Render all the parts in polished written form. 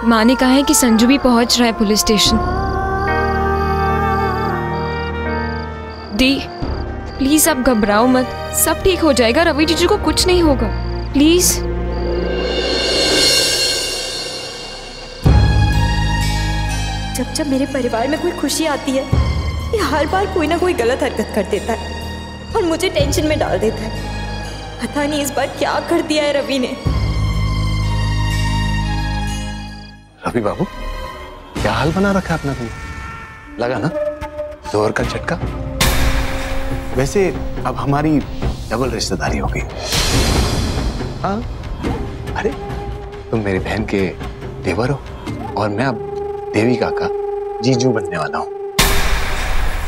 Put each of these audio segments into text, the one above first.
माँ ने कहा है कि संजू भी पहुंच रहा है पुलिस स्टेशन। दी प्लीज आप घबराओ मत, सब ठीक हो जाएगा। रवि जीजू को कुछ नहीं होगा, प्लीज। जब जब मेरे परिवार में कोई खुशी आती है, ये हर बार कोई ना कोई गलत हरकत कर देता है और मुझे टेंशन में डाल देता है। पता नहीं इस बार क्या कर दिया है रवि ने। रवि बाबू, क्या हाल बना रखा है अपना तुम? लगा ना जोर का झटका? वैसे अब हमारी डबल रिश्तेदारी हो गई। हाँ, अरे तुम मेरी बहन के देवर हो और मैं अब देविका का जीजू बनने वाला हूँ।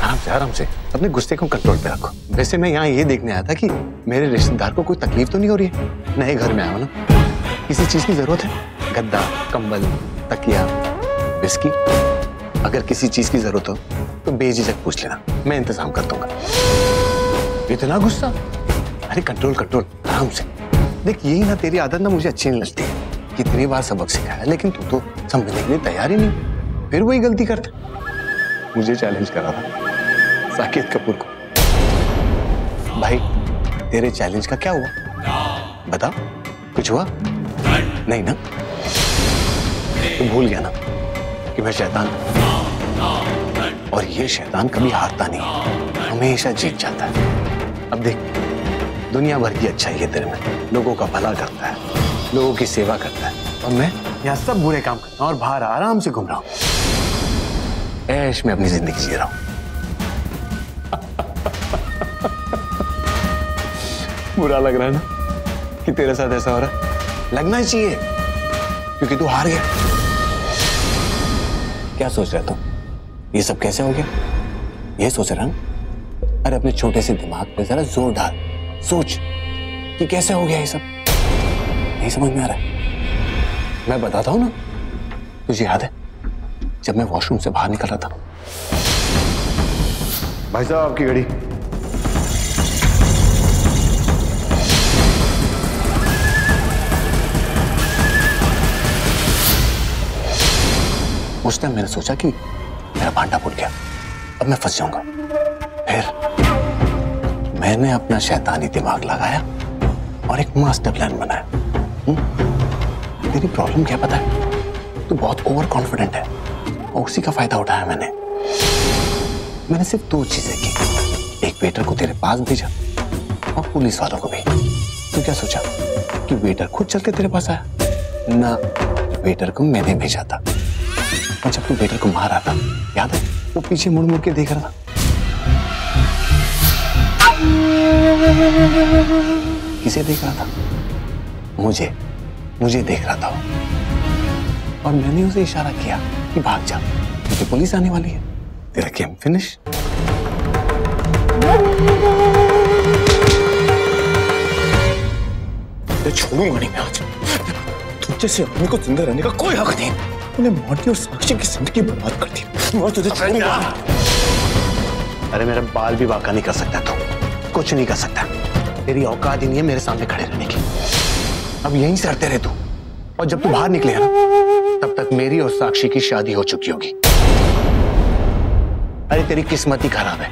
आराम से अपने गुस्से को कंट्रोल पे रखो। वैसे मैं यहाँ ये देखने आया था कि मेरे रिश्तेदार को कोई तकलीफ तो नहीं हो रही है। नए घर में आया हूँ ना, किसी चीज की जरूरत है? गद्दा, कंबल, तकिया, बिस्की, अगर किसी चीज की जरूरत हो तो बेझिझक पूछ लेना, मैं इंतजाम कर दूंगा। इतना गुस्सा? अरे कंट्रोल, आराम से। देख यही ना तेरी आदत ना मुझे अच्छी नहीं लगती है। कितनी बार सबक सिखाया लेकिन तू तो समझने के लिए तैयार ही नहीं, फिर वही गलती करता। मुझे चैलेंज करा था साकेत कपूर को। भाई तेरे चैलेंज का क्या हुआ? बता, कुछ हुआ? नहीं ना? तू भूल गया ना कि मैं शैतान हूं और ये शैतान कभी हारता नहीं, हमेशा जीत जाता है। अब देख, दुनिया भर की अच्छाई है तेरे में, लोगों का भला करता है, लोगों की सेवा करता है, और मैं यहाँ सब बुरे काम करता हूँ और बाहर आराम से घूम रहा हूँ, ऐश में अपनी जिंदगी जी रहा हूँ। बुरा लग रहा है ना कि तेरे साथ ऐसा हो रहा है? लगना ही चाहिए क्योंकि तू हार गया। क्या सोच रहा तू? ये सब कैसे हो गया? ये सोच रहा ना? अरे अपने छोटे से दिमाग पे जरा जोर डाल, सोच कि कैसे हो गया ये सब। नहीं समझ में आ रहा है? मैं बताता हूं ना। तुझे याद है जब मैं वॉशरूम से बाहर निकल रहा था? भाई साहब आपकी गाड़ी। उस टाइम मैंने सोचा कि मेरा भांडा फूट गया, अब मैं फंस जाऊंगा। फिर मैंने अपना शैतानी दिमाग लगाया और एक मास्टर प्लान बनाया। तेरी प्रॉब्लम क्या पता है? तू बहुत ओवर कॉन्फिडेंट है और उसी का फायदा उठाया मैंने सिर्फ दो चीजें की। एक वेटर को तेरे पास भेजा और पुलिस वालों को भी। तू क्या सोचा कि वेटर खुद चल के तेरे पास आया? ना, वेटर को मैंने भेजा था। और जब तू वेटर को मार रहा था, याद है वो पीछे मुड़ मुड़ के देख रहा था। किसे देख रहा था? मुझे देख रहा था और मैंने उसे इशारा किया कि भाग जा, क्योंकि पुलिस आने वाली है। तेरा गेम फिनिश। छोड़ूंगा नहीं मैं आज। तुम जैसे आदमी को जिंदा रहने का कोई हक नहीं। उन्हें मार्टी और साक्षी की जिंदगी बर्बाद कर दी। मैं तुझे छोड़ूंगा। अरे मेरा बाल भी बाका नहीं कर सकता तू, कुछ नहीं कर सकता। तेरी औकात ही नहीं है मेरे सामने खड़े रहने की। अब यहीं से हटते रहे तू, और जब तू बाहर निकले ना तब तक मेरी और साक्षी की शादी हो चुकी होगी। अरे तेरी किस्मत ही खराब है,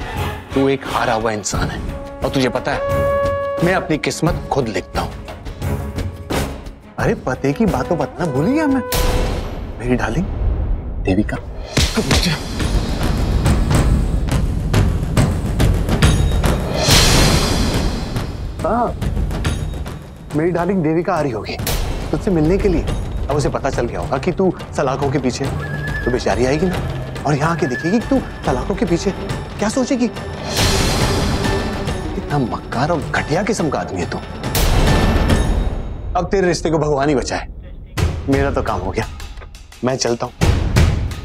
तू एक हारा हुआ इंसान है और तुझे पता है मैं अपनी किस्मत खुद लिखता हूं। अरे पते की बातों बतना भूल गया मैं, मेरी डार्लिंग देविका। हाँ, मेरी डार्लिंग देविका आ रही होगी तुझसे मिलने के लिए। अब उसे पता चल गया होगा कि तू सलाखों के पीछे, तो बेचारी आएगी ना और यहाँ आके देखेगी कि तू सलाखों के पीछे। क्या सोचेगी? कितना मक्कार और घटिया किस्म का आदमी है तू। अब तेरे रिश्ते को भगवान ही बचाए, मेरा तो काम हो गया, मैं चलता हूँ।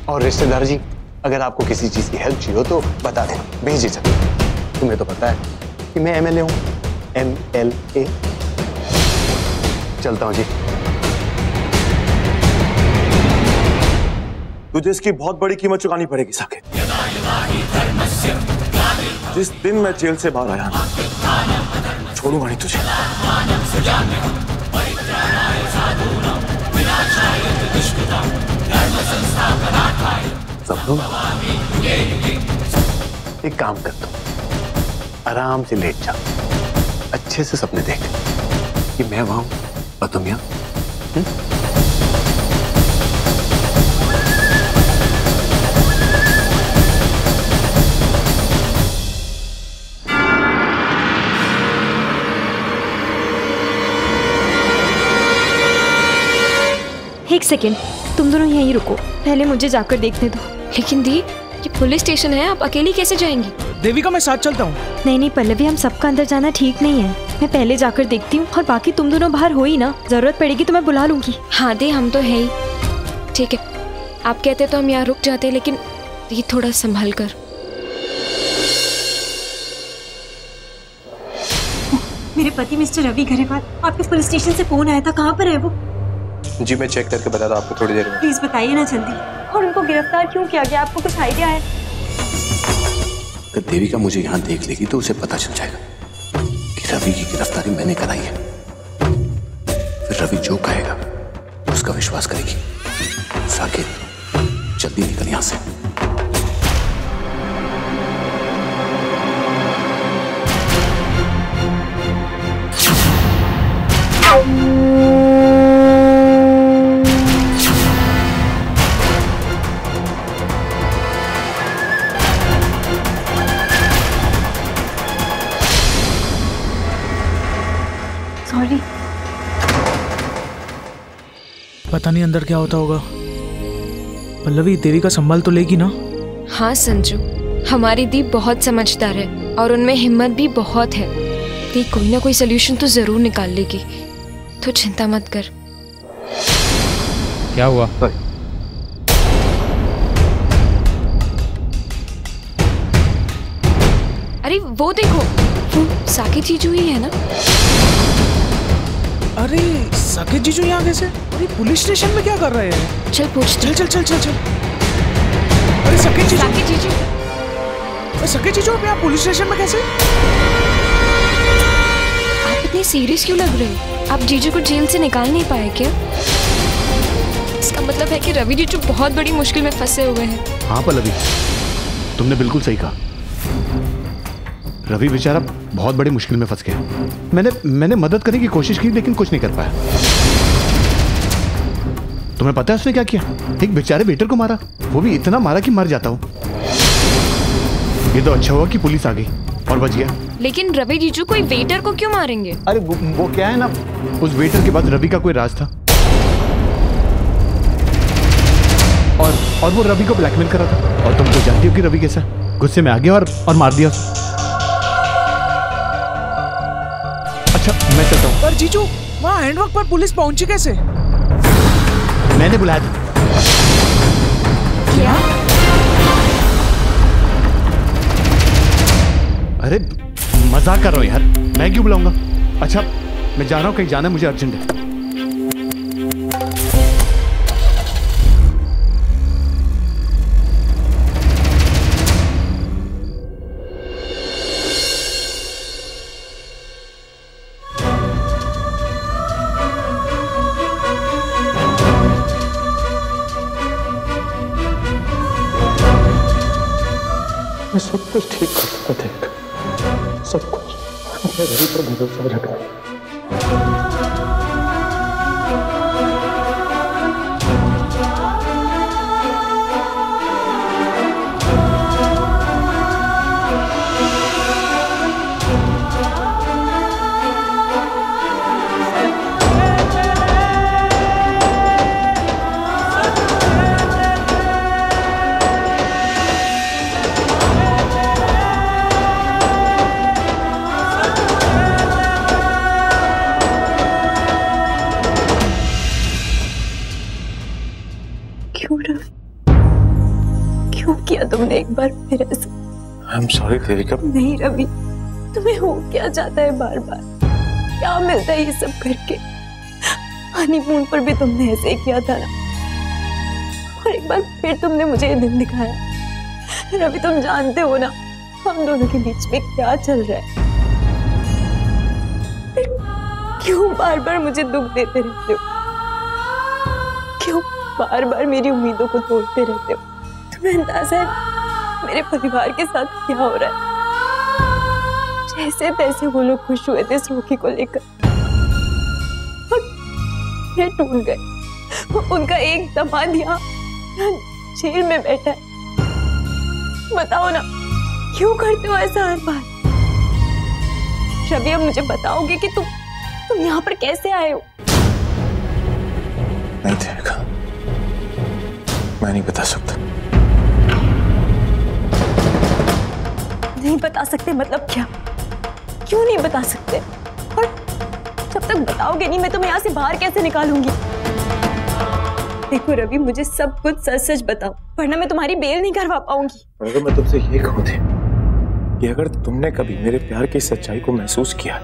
और रिश्तेदार जी, अगर आपको किसी चीज की हेल्प चाहिए हो तो बता देना, बेझिझक। तुम्हें तो पता है कि मैं एमएलए हूँ, MLA। चलता हूँ जी। तुझे इसकी बहुत बड़ी कीमत चुकानी पड़ेगी साकेत। जिस दिन मैं जेल से बाहर आया छोड़ूंगा नहीं तुझे। परित्राणाय साधूनां विनाशाय च दुष्कृतां सब लोग एक काम कर दो, आराम से लेट जा, अच्छे से सपने देख कि मैं वहां हूं और तुम यहां। एक सेकेंड, तुम दोनों यहीं रुको, पहले मुझे जाकर देखने दो। लेकिन दी, ये पुलिस स्टेशन है, आप अकेली कैसे जाएंगी? देविका मैं साथ चलता हूँ। नहीं पल्लवी, हम सबका अंदर जाना ठीक नहीं है। मैं पहले जाकर देखती हूँ, और बाकी तुम दोनों बाहर हो ही ना, जरूरत पड़ेगी तो मैं बुला लूंगी। हाँ दी, हम तो है ही। ठीक है, आप कहते तो हम यहाँ रुक जाते, लेकिन दी थोड़ा संभल कर। मेरे पति मिस्टर रवि गरेवाल, आपके पुलिस स्टेशन से फोन आया था, कहाँ पर है वो? जी मैं चेक करके बताता हूँ आपको थोड़ी देर में। प्लीज बताइए ना जल्दी। और उनको गिरफ्तार क्यों किया गया, आपको कुछ आइडिया है? अगर देविका मुझे यहाँ देख लेगी तो उसे पता चल जाएगा कि रवि की गिरफ्तारी मैंने कराई है। फिर रवि जो कहेगा उसका विश्वास करेगी। साकिब, जल्दी निकल यहाँ से। सॉरी। पता नहीं अंदर क्या होता होगा। पल्लवी, देविका संभाल तो लेगी ना? हाँ संजू, हमारी दी बहुत समझदार है और उनमें हिम्मत भी बहुत है। दी कोई ना कोई सलूशन तो जरूर निकाल लेगी, तो चिंता मत कर। क्या हुआ? अरे वो देखो, वो साकिब जीजू ही है ना? अरे साकिब जीजू यहाँ कैसे? अरे पुलिस स्टेशन में क्या कर रहे हैं? चल पूछते। चल चल चल चल चल। अरे साकिब जीजू, साकिब जीजू, साकिब जीजू आप यहाँ पुलिस स्टेशन में कैसे? आप इतने सीरियस क्यों लग रहे हो? आप जीजू को जेल से निकाल नहीं पाए क्या? इसका मतलब है कि रवि जीजू बहुत बड़ी मुश्किल में फंसे हुए हैं। हाँ पल्लवी, तुमने बिल्कुल सही कहा। रवि बेचारा बहुत बड़ी मुश्किल में फंस गया। मैंने मदद करने की कोशिश की, लेकिन कुछ नहीं कर पाया। तुम्हें पता है उसने क्या किया? एक बेचारे वेटर को मारा, वो भी इतना मारा कि मर जाता हूं। ये तो अच्छा हुआ कि पुलिस आ गई और बच गया। लेकिन रवि जीजू कोई वेटर को क्यों मारेंगे? अरे वो क्या है ना, उस वेटर के बाद रवि का कोई राज था और वो रवि को ब्लैकमेल कर रहा था। और तुम तो जानती हो कि रवि कैसा, गुस्से में आ गया और मार दिया उसे। अच्छा मैं चलता हूँ। पर जीजू, वहाँ हैंडवर्क पर पुलिस पहुंची कैसे? मैंने बुलाया था। क्या? अरे मजाक कर रहा हूँ यार, मैं क्यों बुलाऊंगा? अच्छा मैं जा रहा हूँ, कहीं जाना है मुझे, अर्जेंट है। मैं सब कुछ ठीक कर सकता था, सब कुछ। मैं रवि पर भरोसा रख रहा हूँ। क्यों किया तुमने एक बार फिर ऐसा? I am sorry Devika. नहीं रवि, तुम्हें हो क्या जाता है बार बार? क्या मिलता है ये सब करके? हनीमून पर भी तुमने ऐसे ही किया था ना, और एक बार फिर तुमने मुझे ये दिन दिखाया। रवि तुम जानते हो ना हम दोनों के बीच में क्या चल रहा है। फिर क्यों बार बार मुझे दुख देते रहते हो? क्यों? बार बार मेरी उम्मीदों को तोड़ते रहते हो। तुम्हें अंदाजा है मेरे परिवार के साथ क्या हो रहा है? जैसे तैसे वो लोग खुश हुए थे सोखी को लेकर, और ये टूट गए। उनका एक दामाद यहाँ जेल में बैठा है। बताओ ना, क्यों करते हो ऐसा हर बार? रवि, अब मुझे बताओगे कि तुम यहाँ पर कैसे आए हो? नहीं देविका, मैं नहीं बता सकता। नहीं बता सकते मतलब क्या? क्यों नहीं बता सकते? और जब तक बताओगे नहीं, मैं तुम्हें यहाँ से बाहर कैसे निकालूंगी? देखो रवि, मुझे सब कुछ सच सच बताओ, वरना मैं तुम्हारी बेल नहीं करवा पाऊंगी। अगर मैं तुमसे ये कहूँ थी कि अगर तुमने कभी मेरे प्यार की सच्चाई को महसूस किया,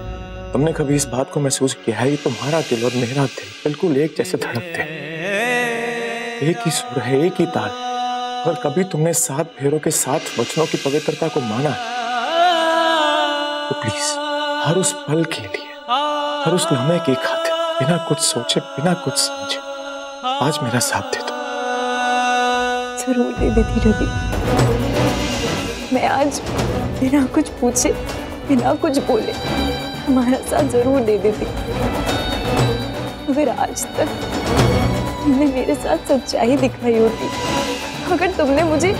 तुमने कभी इस बात को महसूस किया है कि तुम्हारा दिल और मेरा दिल बिल्कुल एक जैसे धड़कते हैं, एक ही सुर है, एक ही ताल, और कभी तुमने 7 फेरों के 7 वचनों की पवित्रता को माना, तो प्लीज हर उस पल के लिए, हर उस लम्हे की खातिर, बिना कुछ सोचे, बिना कुछ समझे, आज मेरा साथ दे दो। जरूर दे देती रवि, मैं आज बिना कुछ पूछे, बिना कुछ बोले तुम्हारा साथ जरूर दे देती। अगर आज तक तुमने मेरे साथ सच्चाई दिखाई होती, अगर तुमने मुझे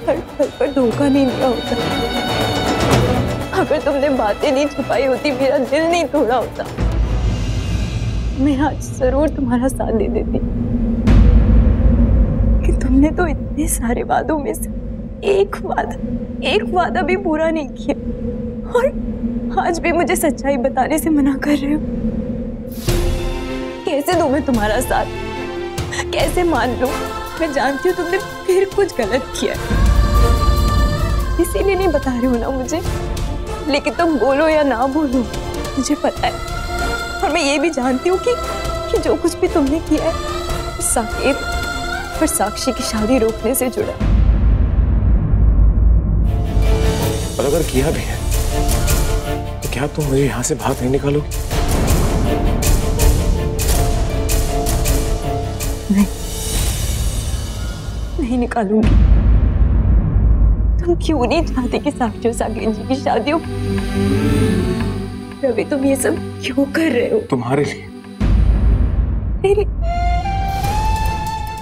हर पल पर धोखा नहीं दिया होता, अगर तुमने बातें नहीं छुपाई होती, मेरा दिल नहीं तोड़ा होता, मैं आज जरूर तुम्हारा साथ दे देती। कि तुमने तो इतने सारे वादों में से एक वादा भी पूरा नहीं किया, और आज भी मुझे सच्चाई बताने से मना कर रहे हो। कैसे दूं मैं तुम्हारा साथ? कैसे मान लूं? मैं जानती हूँ तुमने फिर कुछ गलत किया, इसीलिए नहीं बता रही हो ना मुझे, लेकिन तुम बोलो या ना बोलो मुझे पता है। और मैं ये भी जानती हूँ कि जो कुछ भी तुमने किया है साकेत और साक्षी की शादी रोकने से जुड़ा। और अगर किया भी है तो क्या तुम मुझे यहाँ से बाहर नहीं निकालोगी? नहीं निकालूंगी। तुम क्यों नहीं चाहते कि साक्षी और साकेत जी की शादी हो? रवि, तुम ये सब क्यों कर रहे हो? तुम्हारे लिए।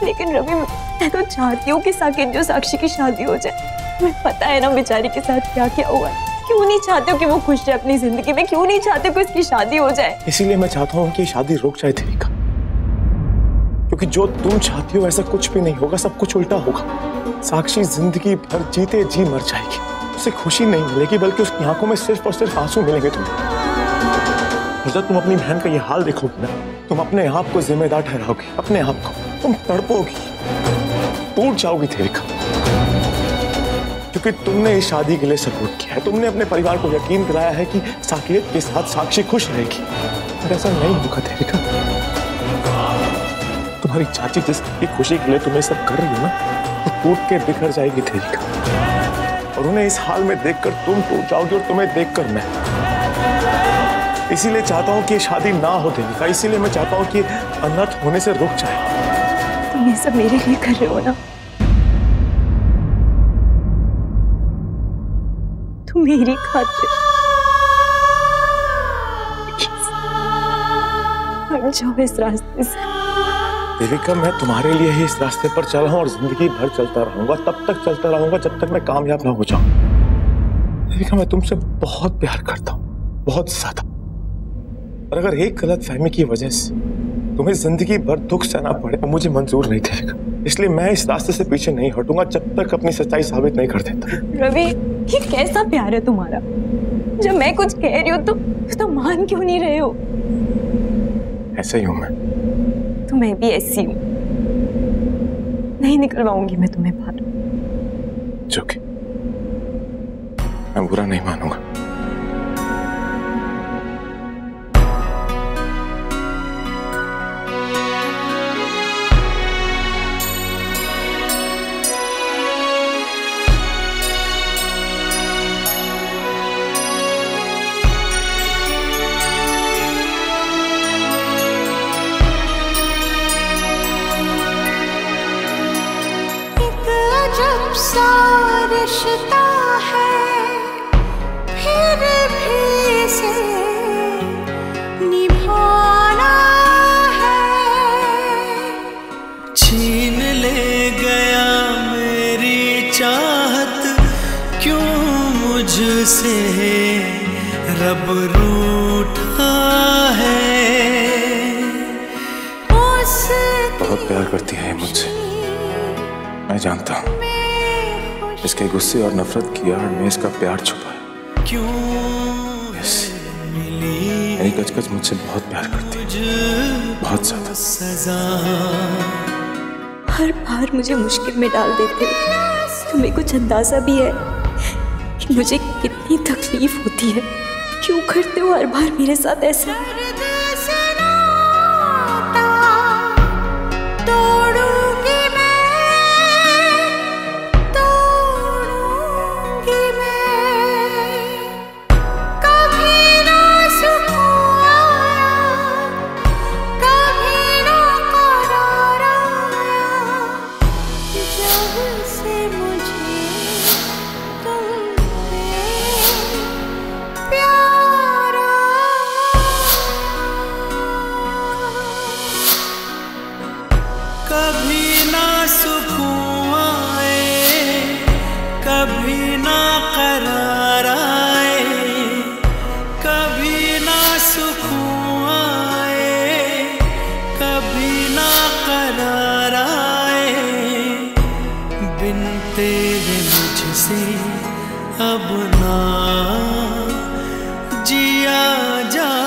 लेकिन रवि, मैं तो चाहती हूँ कि साकेत और साक्षी की शादी हो जाए। तुम्हें पता है ना बेचारी के साथ क्या क्या हुआ है। क्यों नहीं चाहते हो कि वो खुश रहे अपनी जिंदगी में? क्यों नहीं चाहते हो कि उसकी शादी हो जाए? इसीलिए मैं चाहता हूँ कि शादी रुक जाए देविका, क्योंकि जो तुम चाहती हो ऐसा कुछ भी नहीं होगा, सब कुछ उल्टा होगा। साक्षी जिंदगी भर जीते जी मर जाएगी, उसे खुशी नहीं मिलेगी, बल्कि उसकी आंखों में सिर्फ और सिर्फ आंसू मिलेंगे तुम्हें। और जब तुम अपनी बहन का ये हाल देखोगी ना, तुम अपने आप को जिम्मेदार ठहराओगी, अपने आप को। तुम तड़पोगी, टूट जाओगी देविका, क्योंकि तुमने इस शादी के लिए सपोर्ट किया है। तुमने अपने परिवार को यकीन दिलाया है कि साकेत के साथ साक्षी खुश रहेगी, और ऐसा नहीं होगा देविका। तुम्हारी चाची जिसकी खुशी के लिए तुम्हें सब कर रही है ना, वो टूट के बिखर जाएगी देविका, और उन्हें इस हाल में देखकर तुम टूट जाओगी, और तुम्हें देखकर मैं। इसीलिए चाहता हूँ कि शादी ना हो देविका, इसीलिए मैं चाहता हूँ कि अनर्थ होने से रुक जाए। तुम ये सब मेरे लिए कर रहे हो ना? तुम मेरी खातिर हट जाओ इस रास्ते से। देविका, मैं तुम्हारे लिए ही इस रास्ते पर चला हूँ और जिंदगी भर चलता रहूंगा, तब तक चलता रहूंगा जब तक मैं कामयाब ना हो जाऊं। देविका, मैं तुमसे बहुत प्यार करता हूँ, बहुत ज्यादा। और अगर एक गलत फहमी की वजह से तुम्हें जिंदगी भर दुख सहना पड़े तो मुझे मंजूर नहीं देगा। इसलिए मैं इस रास्ते से पीछे नहीं हटूंगा जब तक अपनी सच्चाई साबित नहीं कर देता। रवि, ये कैसा प्यार है तुम्हारा? जब मैं कुछ कह रही हूँ तो मान क्यों नहीं रहे हो? ऐसा ही हूं मैं। तो मैं भी ऐसी हूँ। नहीं निकलवाऊंगी मैं तुम्हें बाहर। जोके, मैं बुरा नहीं मानूंगा। मुझसे रब रूठा है। बहुत प्यार करती है मुझसे, मैं जानता हूँ। इसके गुस्से और नफरत की आड़ में इसका प्यार छुपा है। मेरी कचकच मुझसे बहुत प्यार करती है, बहुत ज्यादा। हर बार मुझे मुश्किल में डाल देते हो। तुम्हें कुछ अंदाजा भी है कि मुझे कितनी तकलीफ होती है? क्यों करते हो हर बार मेरे साथ ऐसा? कभी ना सुकून आए, कभी ना करार आए, कभी ना सुकून आए, कभी ना करार आए। बिन तेरे मुझसे अब ना जिया जाए।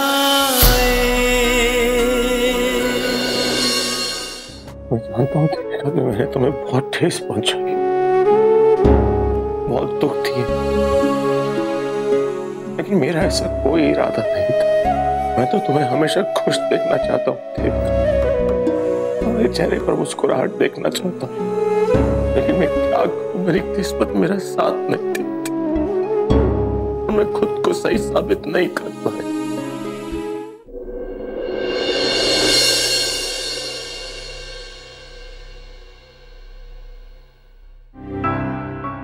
मैं जानता हूँ कि मैंने तुम्हें बहुत ठेस पहुंचाई, बहुत दुख दिए, लेकिन मेरा ऐसा कोई इरादा नहीं था। मैं तो तुम्हें हमेशा खुश देखना चाहता हूँ देव। तुम्हारे चेहरे पर मुस्कुराहट देखना चाहता हूँ, लेकिन मैं क्या करूं, मेरी किस्मत मेरा साथ नहीं देती। मैं खुद को सही साबित नहीं कर पाया।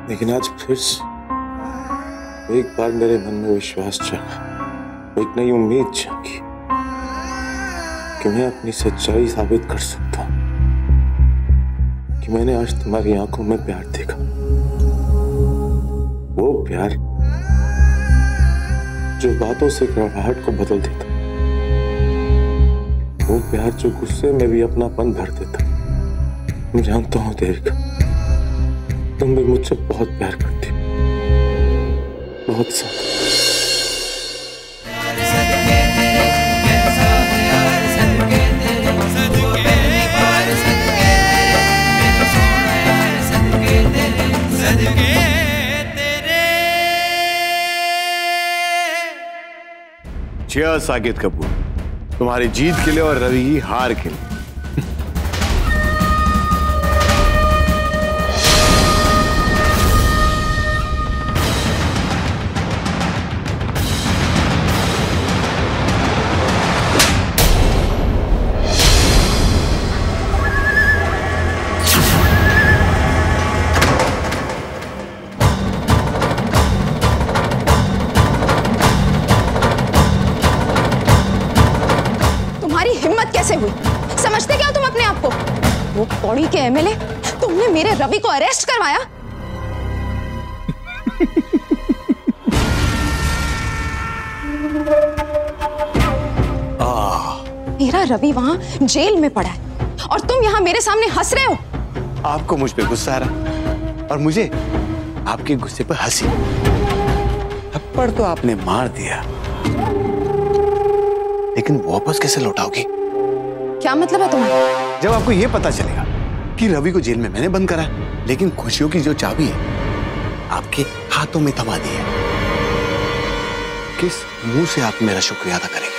लेकिन आज फिर से एक बार मेरे मन में विश्वास जागा, एक नई उम्मीद जागी कि मैं अपनी सच्चाई साबित कर सकता हूं, कि मैंने आज तुम्हारी आंखों में प्यार देखा। वो प्यार जो बातों से कड़वाहट को बदल देता, वो प्यार जो गुस्से में भी अपनापन भर देता। मैं जानता हूं देविका, तुम भी मुझसे बहुत प्यार करती हो, बहुत ज्यादा। चीयर्स साकेत कपूर, तुम्हारी जीत के लिए और रवि की हार के लिए। कैसे हुई? समझते क्या तुम अपने आप को? वो पौड़ी के एमएलए, तुमने मेरे रवि को अरेस्ट करवाया। मेरा रवि वहां जेल में पड़ा है और तुम यहां मेरे सामने हंस रहे हो। आपको मुझ पे गुस्सा आ रहा और मुझे आपके गुस्से पर हंसी। थप्पड़ तो आपने मार दिया, लेकिन वापस कैसे लौटाओगी? क्या मतलब है तुम्हारा? जब आपको यह पता चलेगा कि रवि को जेल में मैंने बंद करा, लेकिन खुशियों की जो चाबी है आपके हाथों में थमा दी है, किस मुंह से आप मेरा शुक्रिया अदा करेंगे?